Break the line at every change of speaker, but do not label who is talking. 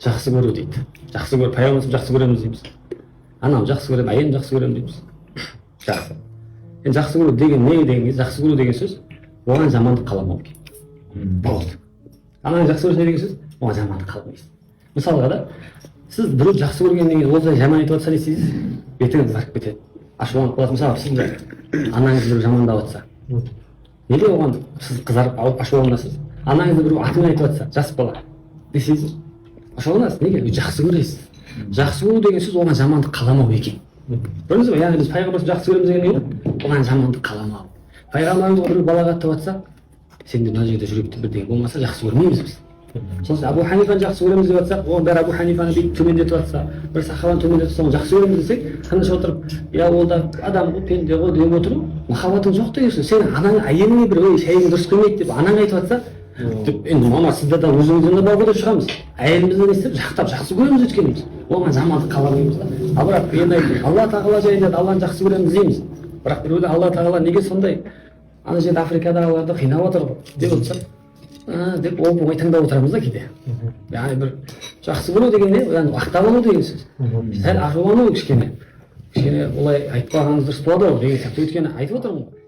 жақсы көру дейді. Жақсы көріп, пайғамбарымыз жақсы көреміз дейміз. Анам жақсы көремін, әйелім жақсы көремін дейміз. Жақсы. Енді жақсы көру деген не деген кезде, жақсы көру деген сөз оған жамандық қаламау екен. Болды. Ананы жақсы көрсін деген сөз оған жамандық қаламайсыз. Мысалға да, сіз біреу жақсы көргеннен кейін ол жаман айтып жатса не істейсіз? Бетіңіз барып кетеді. Ашуланып қаласыз. Мысалы, сіз анаңыз біреу жамандап жатса, неге оған сіз қызарып ашуланасыз? Анаңызды біреу атымен айтып жатса, жас бала, не істейсіз? Ашуланасыз. Неге? Жақсы көресіз. Жақсы көру деген сөз оған жамандық қаламау екен. Көрдіңіз бе? Яғни біз пайғамбарымызды жақсы көреміз деген не болды? Оған жамандық қаламау. Пайғамбарымызға біреу балағаттап жатса, сен де мына жерде жүректе бірдеңе болмаса жақсы көрмейміз біз. Сосын Абу Ханифаны жақсы көреміз деп жатсақ, оған бәрі Абу Ханифаны бүйтіп төмендетіп жатса, бір сахабаны төмендетіп жатса, оны жақсы көреміз десек, тыныш отырып, я ол да адам ғой, пенде ғой деп отыру, махаббатың жоқ деген сөз. Сен анаң әйеліңе бір ой шайың дұрыс келмейді деп анаң айтып жатса, енді мама сізді де өзіңізден де бауға деп шығамыз. Әйелімізді не істеп жақтап жақсы көреміз өйткеніміз. Оған жамандық қаламаймыз да. Ал бірақ енді Алла тағала жайында Алланы жақсы көреміз дейміз. Бірақ біреуді Алла тағала неге сондай ана жерде Африкадағыларды қинап отыр деп отырсақ, деп оп-оңай тыңдап отырамыз да кейде. Яғни бір жақсы көру деген не? Яғни ақтап алу деген сөз. Сәл ашулану кішкене олай айтпағаныңыз дұрыс болады ғой деген сияқты. Өйткені айтып отырмын ғой.